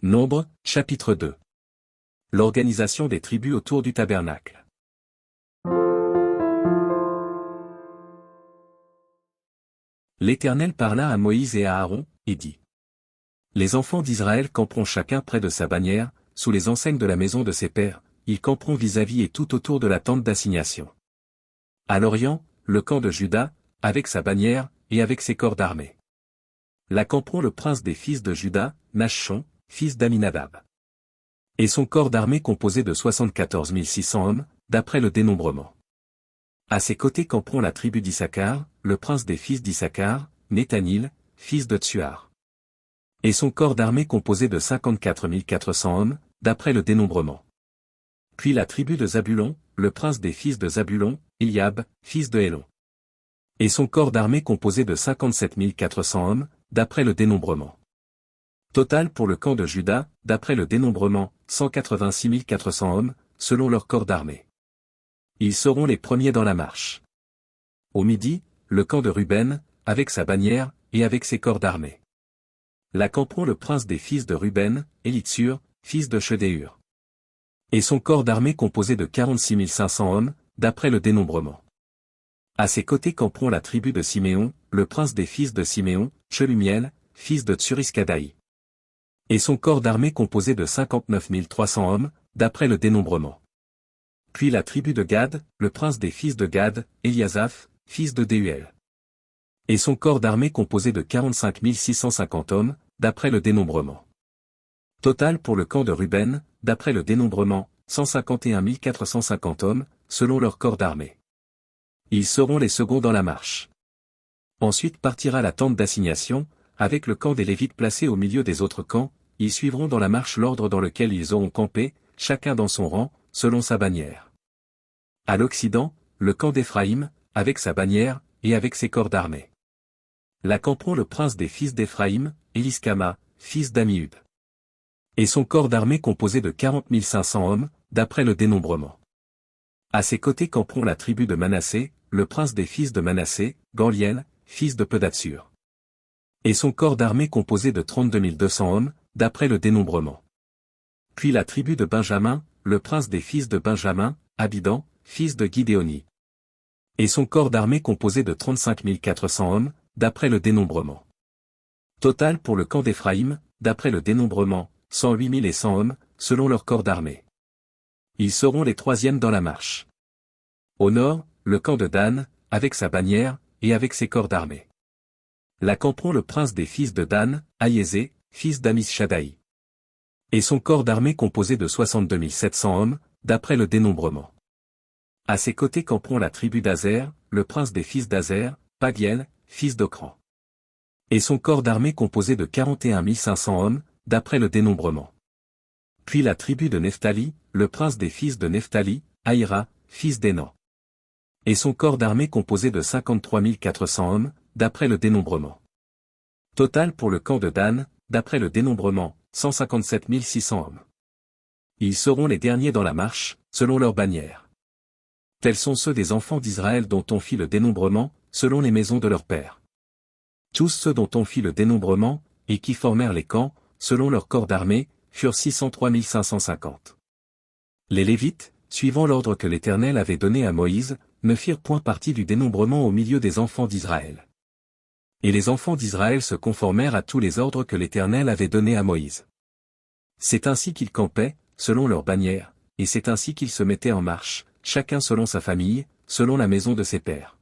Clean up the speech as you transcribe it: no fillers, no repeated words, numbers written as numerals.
Nombres, chapitre 2. L'organisation des tribus autour du tabernacle. L'Éternel parla à Moïse et à Aaron, et dit. Les enfants d'Israël camperont chacun près de sa bannière, sous les enseignes de la maison de ses pères, ils camperont vis-à-vis et tout autour de la tente d'assignation. À l'orient, le camp de Juda, avec sa bannière, et avec ses corps d'armée. Là camperont le prince des fils de Juda, Nachshon, fils d'Aminadab. Et son corps d'armée composé de 74 600 hommes, d'après le dénombrement. À ses côtés camperont la tribu d'Issachar, le prince des fils d'Issachar, Nethanil, fils de Tsuar. Et son corps d'armée composé de 54 400 hommes, d'après le dénombrement. Puis la tribu de Zabulon, le prince des fils de Zabulon, Eliab, fils de Hélon. Et son corps d'armée composé de 57 400 hommes, d'après le dénombrement. Total pour le camp de Juda, d'après le dénombrement, 186 400 hommes, selon leur corps d'armée. Ils seront les premiers dans la marche. Au midi, le camp de Ruben, avec sa bannière, et avec ses corps d'armée. Là camperont le prince des fils de Ruben, Élitsur, fils de Shedéur. Et son corps d'armée composé de 46 500 hommes, d'après le dénombrement. À ses côtés camperont la tribu de Siméon, le prince des fils de Siméon, Shelumiel, fils de Tsuriskadaï. Et son corps d'armée composé de 59 300 hommes, d'après le dénombrement. Puis la tribu de Gad, le prince des fils de Gad, Eliasaph, fils de Déuel. Et son corps d'armée composé de 45 650 hommes, d'après le dénombrement. Total pour le camp de Ruben, d'après le dénombrement, 151 450 hommes, selon leur corps d'armée. Ils seront les seconds dans la marche. Ensuite partira la tente d'assignation, avec le camp des Lévites placé au milieu des autres camps, ils suivront dans la marche l'ordre dans lequel ils auront campé, chacun dans son rang, selon sa bannière. À l'Occident, le camp d'Éphraïm, avec sa bannière, et avec ses corps d'armée. Là camperont le prince des fils d'Éphraïm, Éliskama, fils d'Amihud. Et son corps d'armée composé de 40 500 hommes, d'après le dénombrement. À ses côtés camperont la tribu de Manassé, le prince des fils de Manassé, Gamliel, fils de Pedatsur. Et son corps d'armée composé de 32 200 hommes, d'après le dénombrement. Puis la tribu de Benjamin, le prince des fils de Benjamin, Abidan, fils de Gidéoni. Et son corps d'armée composé de 35 400 hommes, d'après le dénombrement. Total pour le camp d'Éphraïm, d'après le dénombrement, 108 100 hommes, selon leur corps d'armée. Ils seront les troisièmes dans la marche. Au nord, le camp de Dan, avec sa bannière, et avec ses corps d'armée. Là camperont le prince des fils de Dan, Aïezé, fils d'Amishadaï. Et son corps d'armée composé de 62 700 hommes, d'après le dénombrement. À ses côtés camperont la tribu d'Azer, le prince des fils d'Azer, Pagiel, fils d'Ocran. Et son corps d'armée composé de 41 500 hommes, d'après le dénombrement. Puis la tribu de Nephtali, le prince des fils de Nephtali, Aïra, fils d'Énan. Et son corps d'armée composé de 53 400 hommes, d'après le dénombrement. Total pour le camp de Dan, d'après le dénombrement, 157 600 hommes. Ils seront les derniers dans la marche, selon leur bannière. Tels sont ceux des enfants d'Israël dont on fit le dénombrement, selon les maisons de leurs pères. Tous ceux dont on fit le dénombrement, et qui formèrent les camps, selon leur corps d'armée, furent 603 550. Les Lévites, suivant l'ordre que l'Éternel avait donné à Moïse, ne firent point partie du dénombrement au milieu des enfants d'Israël. Et les enfants d'Israël se conformèrent à tous les ordres que l'Éternel avait donnés à Moïse. C'est ainsi qu'ils campaient, selon leur bannière, et c'est ainsi qu'ils se mettaient en marche, chacun selon sa famille, selon la maison de ses pères.